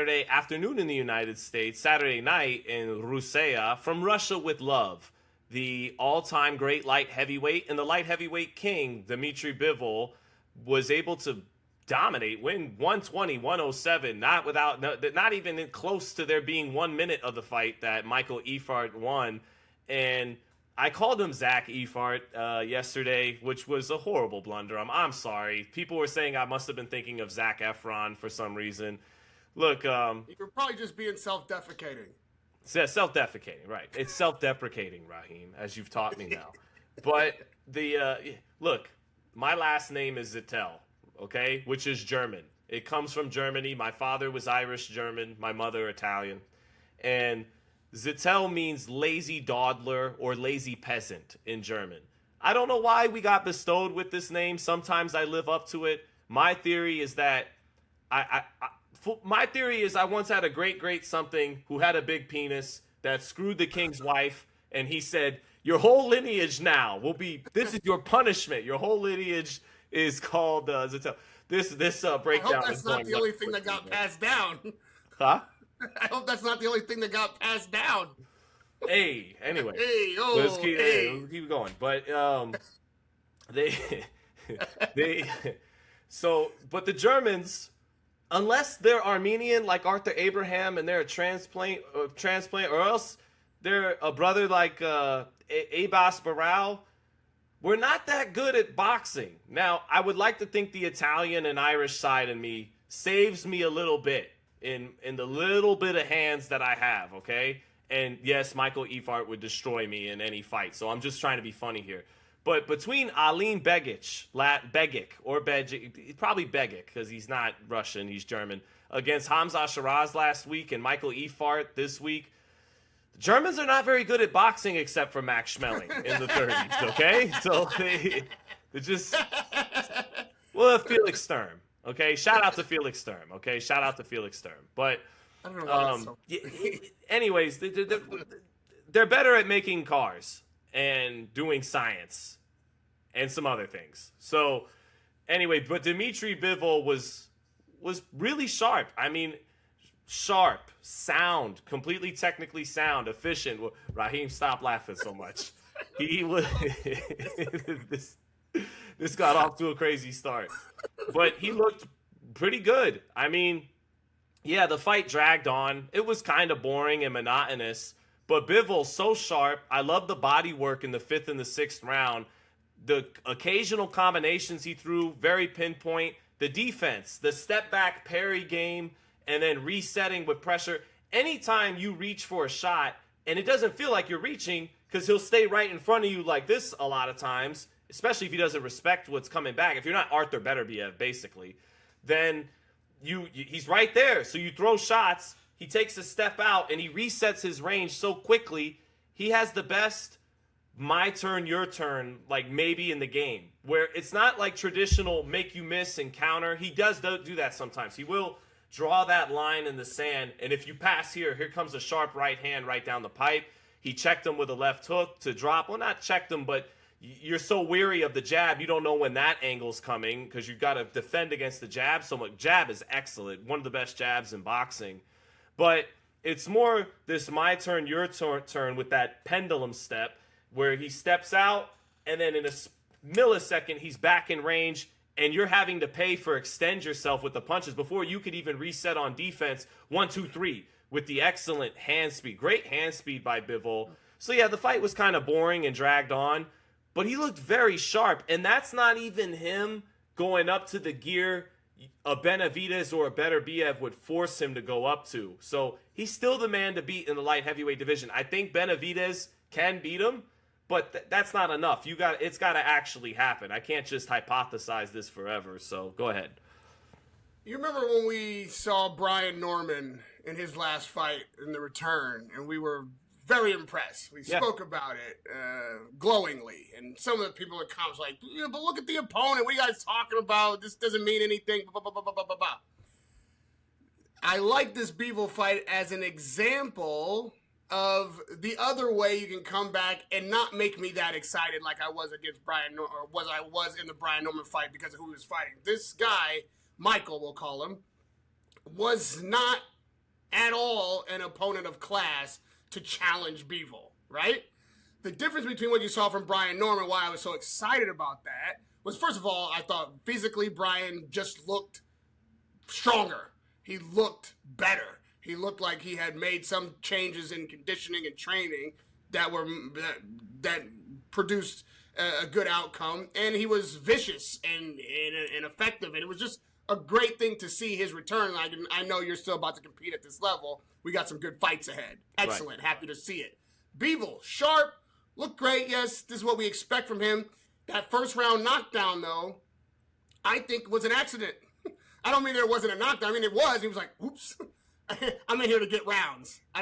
Saturday afternoon in the United States, Saturday night in Russia, from Russia with Love, the all-time great light heavyweight and the light heavyweight king, Dmitry Bivol, was able to dominate, win 120-107, not even close to there being 1 minute of the fight that Michael Efiert won. And I called him Zach Eifert yesterday, which was a horrible blunder. I'm sorry. People were saying I must have been thinking of Zac Efron for some reason. Look, you're probably just being self-defecating. Self-defecating, right? It's self-deprecating, Raheem, as you've taught me now. But look, my last name is Zittel, okay, which is German. It comes from Germany. My father was Irish German, my mother Italian, and Zittel means lazy dawdler or lazy peasant in German. I don't know why we got bestowed with this name. Sometimes I live up to it. My theory is that I once had a great something who had a big penis that screwed the king's wife, and he said, "Your whole lineage now will be. This is your punishment. Your whole lineage is called Zittel." This breakdown. I hope that's not the only thing that got passed down. Huh? I hope that's not the only thing that got passed down. Hey, anyway. Hey, let's keep going. But but the Germans, unless they're Armenian like Arthur Abraham and they're a transplant, or else they're a brother like Abbas Barral, we're not that good at boxing. Now, I would like to think the Italian and Irish side in me saves me a little bit in the little bit of hands that I have, okay? And yes, Michael Efiert would destroy me in any fight, so I'm just trying to be funny here. But between Alim Begic, probably Begic, because he's not Russian, he's German, against Hamza Shiraz last week and Michael Efiert this week, the Germans are not very good at boxing except for Max Schmeling in the 30s, okay? So they just... Well, Felix Sturm. Okay, shout out to Felix Sturm. Okay, shout out to Felix Sturm. But, I don't know anyways, they're better at making cars and doing science and some other things. So, anyway, but Dmitry Bivol was really sharp. I mean, sharp, sound, completely technically sound, efficient. Raheem, stop laughing so much. He was this got off to a crazy start. But he looked pretty good. I mean, yeah, the fight dragged on. It was kind of boring and monotonous. But Bivol, so sharp. I love the body work in the 5th and the 6th round. The occasional combinations he threw, very pinpoint. The defense, the step-back parry game, and then resetting with pressure. Anytime you reach for a shot, and it doesn't feel like you're reaching, because he'll stay right in front of you like this a lot of times, especially if he doesn't respect what's coming back. If you're not Arthur Beterbiev, basically, then he's right there. So you throw shots, he takes a step out, and he resets his range so quickly. He has the best my turn, your turn, like maybe in the game, where it's not like traditional make you miss and counter. He does do that sometimes. He will draw that line in the sand, and if you pass here comes a sharp right hand right down the pipe. He checked him with a left hook to drop. Well, not checked him, but you're so weary of the jab, you don't know when that angle's coming because you've got to defend against the jab so much. Jab is excellent, one of the best jabs in boxing. But it's more this my turn, your turn with that pendulum step where he steps out and then in a millisecond he's back in range and you're having to pay for extend yourself with the punches before you could even reset on defense 1, 2, 3 with the excellent hand speed. Great hand speed by Bivol. So yeah, the fight was kind of boring and dragged on. But he looked very sharp, and that's not even him going up to the gear a Benavidez or a Beterbiev would force him to go up to. So he's still the man to beat in the light heavyweight division. I think Benavidez can beat him, but that's not enough. It's got to actually happen. I can't just hypothesize this forever. So go ahead. You remember when we saw Brian Norman in his last fight in the return, and we were very impressed. We spoke about it glowingly, and some of the people in the comments like, yeah, but look at the opponent. What are you guys talking about? This doesn't mean anything. Blah, blah, blah, blah, blah, blah. I like this Bivol fight as an example of the other way you can come back and not make me that excited like I was against Brian or I was in the Brian Norman fight because of who he was fighting. This guy, Michael, we'll call him, was not at all an opponent of class to challenge Bivol, right? The difference between what you saw from Brian Norman, why I was so excited about that, was first of all, I thought physically Brian just looked stronger. He looked better. He looked like he had made some changes in conditioning and training that produced a good outcome, and he was vicious and effective, and it was just a great thing to see his return. I know you're still about to compete at this level. We got some good fights ahead. Excellent. Right. Happy to see it. Bivol, sharp, looked great. Yes, this is what we expect from him. That first round knockdown, though, I think was an accident. I don't mean there wasn't a knockdown. I mean it was. He was like, "Oops, I'm in here to get rounds. I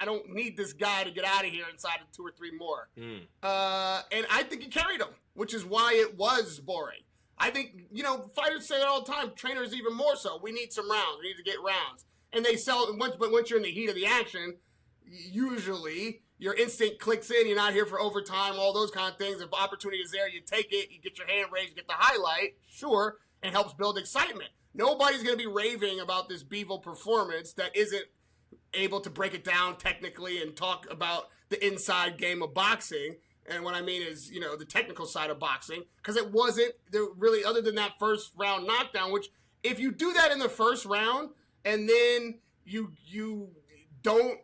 don't need this guy to get out of here inside of 2 or 3 more." And I think he carried him, which is why it was boring. I think, fighters say it all the time. Trainers even more so. We need some rounds. We need to get rounds. And they sell but once you're in the heat of the action, usually your instinct clicks in. You're not here for overtime, all those kind of things. If opportunity is there, you take it. You get your hand raised, you get the highlight. Sure. And helps build excitement. Nobody's going to be raving about this Bivol performance that isn't able to break it down technically and talk about the inside game of boxing. And what I mean is, the technical side of boxing. Because it wasn't really, other than that first round knockdown, which if you do that in the first round and then you don't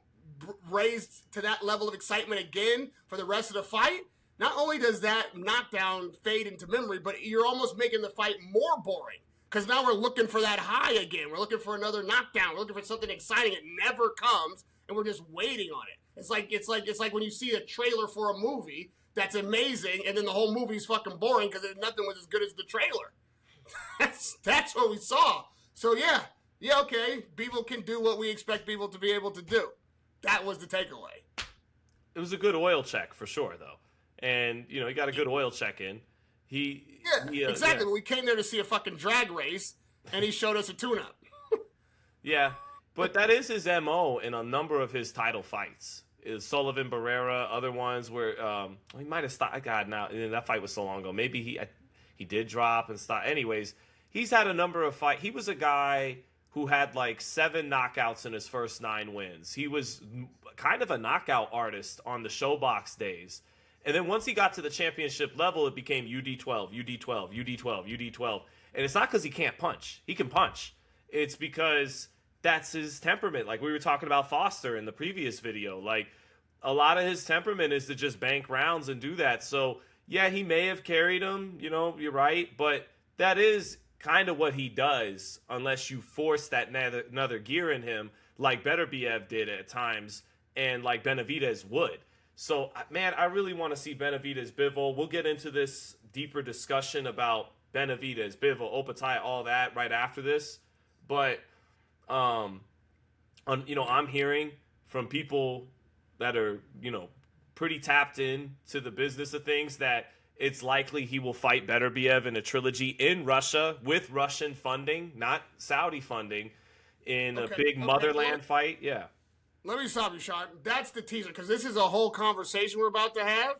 raise to that level of excitement again for the rest of the fight, not only does that knockdown fade into memory, but you're almost making the fight more boring. Because now we're looking for that high again. We're looking for another knockdown. We're looking for something exciting. It never comes, and we're just waiting on it. It's like when you see a trailer for a movie that's amazing, and then the whole movie's fucking boring because nothing was as good as the trailer. That's what we saw. So yeah, okay. Bivol can do what we expect Bivol to be able to do. That was the takeaway. It was a good oil check for sure, though. And, he got a good oil check in. Exactly. Yeah. We came there to see a fucking drag race, and he showed us a tune-up. Yeah, but that is his MO in a number of his title fights. Sullivan Barrera, other ones where he might have stopped. God, now that fight was so long ago. Maybe he did drop and stop. Anyways, he's had a number of fights. He was a guy who had like 7 knockouts in his first 9 wins. He was kind of a knockout artist on the ShowBox days. And then once he got to the championship level, it became UD12, UD12, UD12, UD12. And it's not because he can't punch. He can punch. It's because that's his temperament. Like we were talking about Foster in the previous video. Like a lot of his temperament is to just bank rounds and do that. So, yeah, he may have carried him. You're right. But that is kind of what he does unless you force that another gear in him like Beterbiev did at times and like Benavidez would. So, man, I really want to see Benavidez, Bivol. We'll get into this deeper discussion about Benavidez, Bivol, Opetaia, all that right after this. But, I'm hearing from people that are, pretty tapped in to the business of things that it's likely he will fight Beterbiev in a trilogy in Russia with Russian funding, not Saudi funding, in a big motherland fight. Yeah. Let me stop you, Sean. That's the teaser, because this is a whole conversation we're about to have.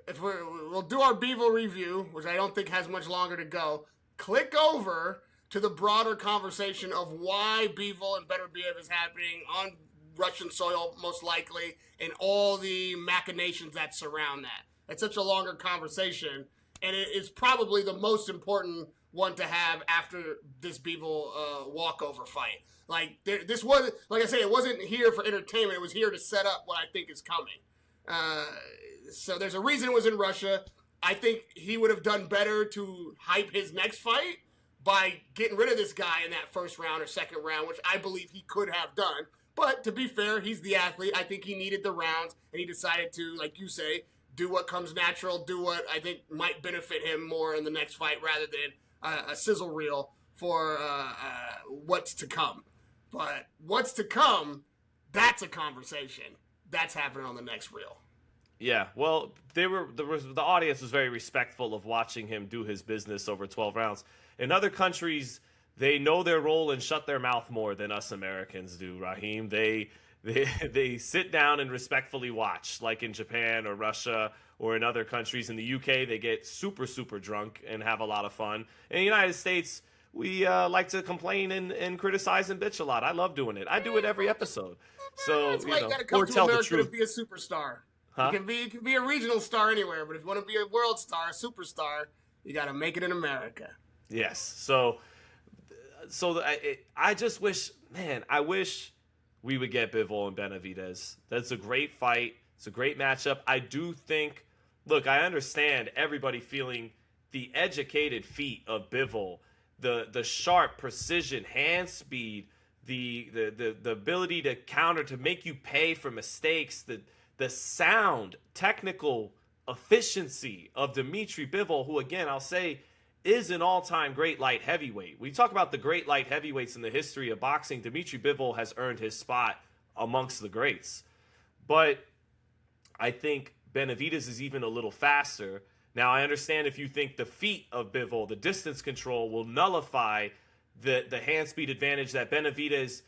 If we'll do our Bivol review, which I don't think has much longer to go. Click over to the broader conversation of why Bivol and Beterbiev is happening on Russian soil, most likely, and all the machinations that surround that. It's such a longer conversation, and it is probably the most important one to have after this Bivol walkover fight. Like, this wasn't, like I say, it wasn't here for entertainment. It was here to set up what I think is coming. So there's a reason it was in Russia. I think he would have done better to hype his next fight by getting rid of this guy in that first round or second round, which I believe he could have done. But to be fair, he's the athlete. I think he needed the rounds, and he decided to, like you say, do what comes natural, do what I think might benefit him more in the next fight rather than a sizzle reel for what's to come. But what's to come, that's a conversation. That's happening on the next reel. Yeah, well, the audience was very respectful of watching him do his business over 12 rounds. In other countries, they know their role and shut their mouth more than us Americans do, Raheem. They sit down and respectfully watch, like in Japan or Russia or in other countries. In the UK, they get super, super drunk and have a lot of fun. In the United States, we like to complain and criticize and bitch a lot. I love doing it. I do it every episode. So That's why you got to come or to tell the America to truth. be a superstar. Huh? You can be a regional star anywhere, but if you want to be a world star, a superstar, you got to make it in America. Yes. So I just wish, man, I wish we would get Bivol and Benavidez. That's a great fight. It's a great matchup. I do think, look, I understand everybody feeling the educated feet of Bivol, the sharp precision, hand speed, the ability to counter, to make you pay for mistakes, the sound, technical efficiency of Dmitry Bivol, who, again, I'll say, is an all-time great light heavyweight. We talk about the great light heavyweights in the history of boxing. Dmitry Bivol has earned his spot amongst the greats. But I think Benavidez is even a little faster. Now, I understand if you think the feet of Bivol, the distance control, will nullify the hand speed advantage that Benavidez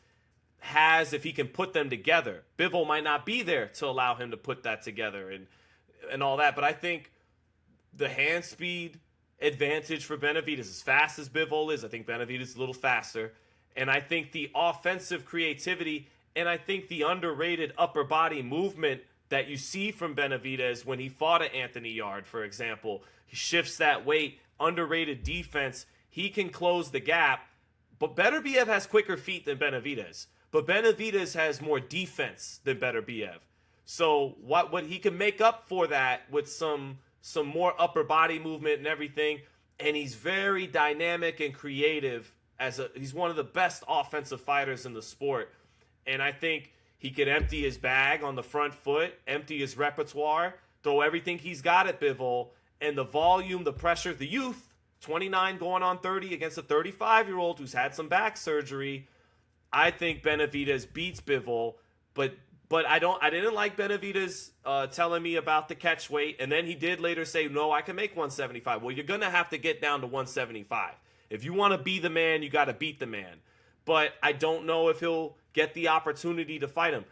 has if he can put them together. Bivol might not be there to allow him to put that together and all that. But I think the hand speed advantage for Benavidez, as fast as Bivol is, I think Benavidez is a little faster. And I think the offensive creativity and I think the underrated upper body movement that you see from Benavidez when he fought at Anthony Yard, for example, he shifts that weight, underrated defense. He can close the gap. But Beterbiev has quicker feet than Benavidez. But Benavidez has more defense than Beterbiev. So what he can make up for that with some more upper body movement and everything. And he's very dynamic and creative. He's one of the best offensive fighters in the sport. And I think he could empty his bag on the front foot, empty his repertoire, throw everything he's got at Bivol, and the volume, the pressure, the youth, 29 going on 30 against a 35-year-old who's had some back surgery. I think Benavidez beats Bivol, but I didn't like Benavidez telling me about the catch weight, and then he did later say, no, I can make 175. Well, you're going to have to get down to 175. If you want to be the man, you got to beat the man. But I don't know if he'll get the opportunity to fight him.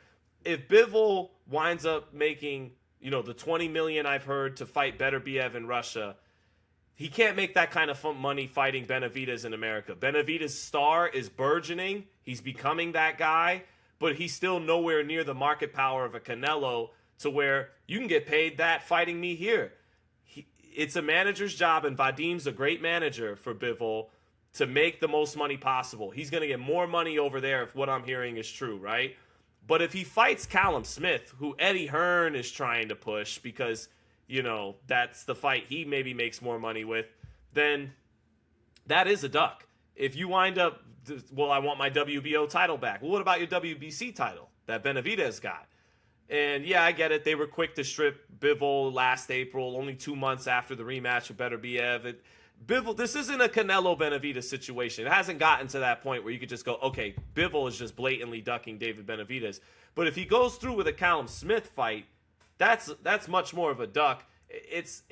If Bivol winds up making, the $20 million I've heard to fight Beterbiev in Russia, he can't make that kind of money fighting Benavidez in America. Benavidez' star is burgeoning. He's becoming that guy, but he's still nowhere near the market power of a Canelo to where you can get paid that fighting me here. It's a manager's job, and Vadim's a great manager for Bivol to make the most money possible. He's going to get more money over there if what I'm hearing is true, right? But if he fights Callum Smith, who Eddie Hearn is trying to push because, that's the fight he maybe makes more money with, then that is a duck. If you wind up, I want my WBO title back. Well, what about your WBC title that Benavidez got? And yeah, I get it. They were quick to strip Bivol last April, only 2 months after the rematch with Beterbiev. Bivol, this isn't a Canelo Benavidez situation. It hasn't gotten to that point where you could just go, okay, Bivol is just blatantly ducking David Benavidez. But if he goes through with a Callum Smith fight, that's much more of a duck. It's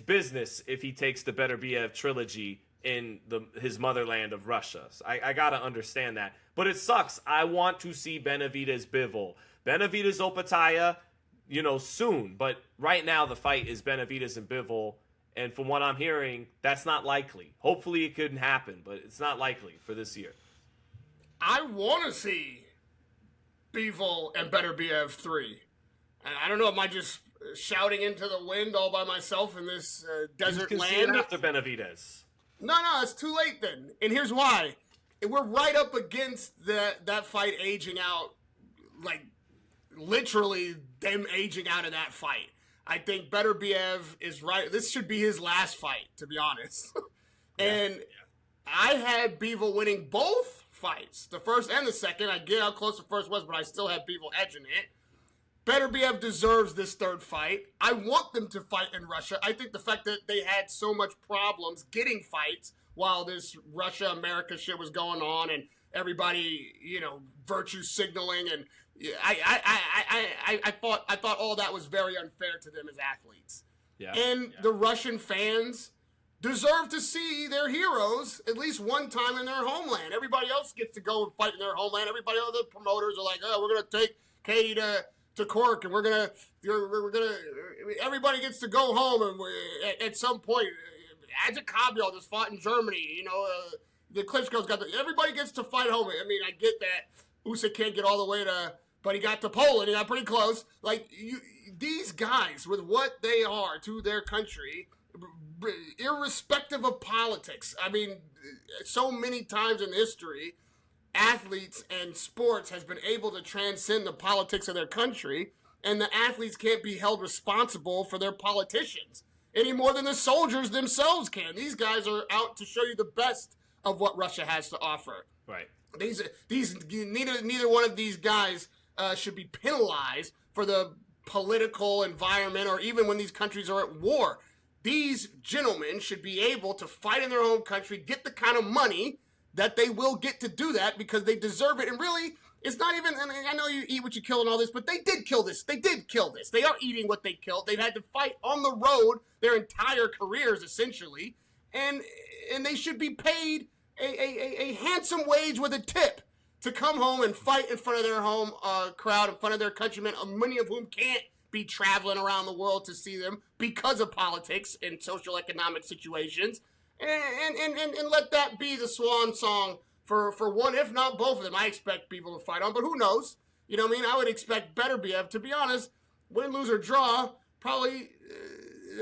business if he takes the Beterbiev trilogy in his motherland of Russia. So I gotta understand that. But it sucks. I want to see Benavidez Bivol. Benavidez Opataya, soon. But right now the fight is Benavidez and Bivol. And from what I'm hearing, that's not likely. Hopefully it couldn't happen, but it's not likely for this year. I want to see Bivol and Beterbiev 3. And I don't know, am I just shouting into the wind all by myself in this desert you can land? See it after Benavidez. No, it's too late then. And here's why. We're right up against that fight aging out, like literally them aging out of that fight. I think Beterbiev is right. This should be his last fight, to be honest. And I had Bivol winning both fights, the first and the second. I get how close the first was, but I still had Bivol edging it. Beterbiev deserves this third fight. I want them to fight in Russia. I think the fact that they had so much problems getting fights while this Russia-America shit was going on and everybody, virtue signaling, and I thought all that was very unfair to them as athletes. The Russian fans deserve to see their heroes at least one time in their homeland. Everybody else gets to go and fight in their homeland. Everybody, other promoters are like, oh, we're gonna take Katie to Cork, and we're gonna. Everybody gets to go home, and at some point, Adjikabiel just fought in Germany. the Klitschko's got everybody gets to fight home. I mean, I get that Usyk can't get all the way to, but he got to Poland. He got pretty close. Like, these guys, with what they are to their country, irrespective of politics. I mean, so many times in history, athletes and sports has been able to transcend the politics of their country, and the athletes can't be held responsible for their politicians any more than the soldiers themselves can. These guys are out to show you the best of what Russia has to offer. Right. Neither one of these guys should be penalized for the political environment or even when these countries are at war. These gentlemen should be able to fight in their home country, get the kind of money that they will get to do that because they deserve it. And really, it's not even, I know you eat what you kill and all this, but they did kill this. They did kill this. They are eating what they killed. They've had to fight on the road their entire careers, essentially. And they should be paid a handsome wage with a tip to come home and fight in front of their home crowd, in front of their countrymen, many of whom can't be traveling around the world to see them because of politics and social economic situations. And let that be the swan song for one, if not both of them. I expect people to fight on, but who knows? You know what I mean? I would expect Beterbiev, to be honest, win, lose, or draw, probably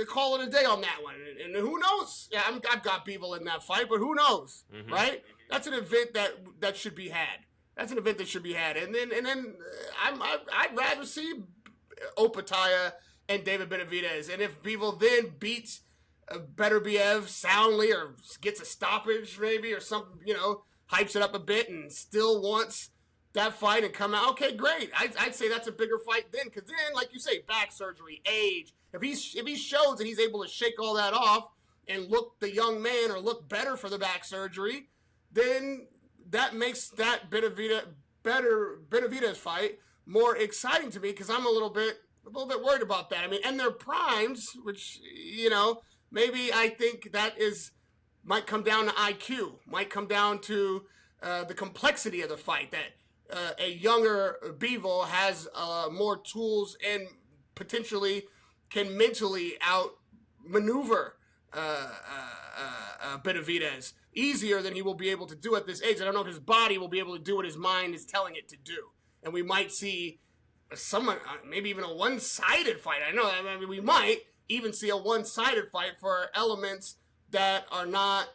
call it a day on that one. And who knows? Yeah, I've got Bivol in that fight, but who knows, right? That's an event that should be had. That's an event that should be had. And then I'd rather see Opataya and David Benavidez. And if Bivol then beats Beterbiev soundly or gets a stoppage maybe or something, hypes it up a bit and still wants that fight and come out, okay, great. I'd say that's a bigger fight then, because then, like you say, back surgery, age. If he shows that he's able to shake all that off and look the young man or look better for the back surgery, then that makes that Benavidez fight more exciting to me, because I'm a little bit worried about that. I mean, and their primes, which maybe I think that might come down to IQ, might come down to the complexity of the fight, that a younger Bivol has more tools and potentially can mentally outmaneuver Benavidez easier than he will be able to do at this age. I don't know if his body will be able to do what his mind is telling it to do. And we might see maybe even a one-sided fight. I mean, we might even see a one-sided fight for elements that are not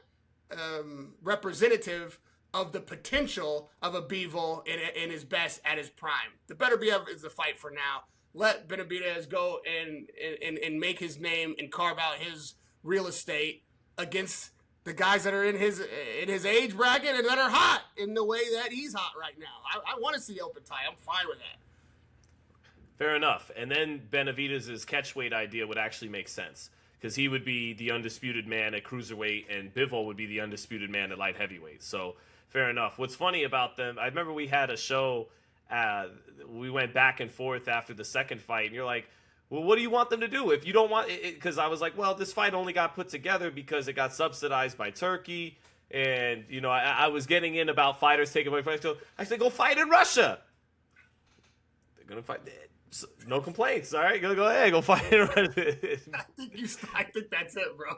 representative of the potential of a Bivol in his best at his prime. The Beterbiev is the fight for now. Let Benavidez go and make his name and carve out his real estate against the guys that are in his age bracket and that are hot in the way that he's hot right now. I want to see Opataya. I'm fine with that. Fair enough. And then Benavidez's catchweight idea would actually make sense, because he would be the undisputed man at cruiserweight and Bivol would be the undisputed man at light heavyweight. So fair enough. What's funny about them, I remember we had a show, we went back and forth after the second fight, and you're like, well, what do you want them to do? If you don't want it, because I was like, well, this fight only got put together because it got subsidized by Turkey. And, I was getting in about fighters taking away fights. So I said, go fight in Russia. They're going to fight. No complaints. All right, go ahead. Go fight in Russia. I think that's it, bro.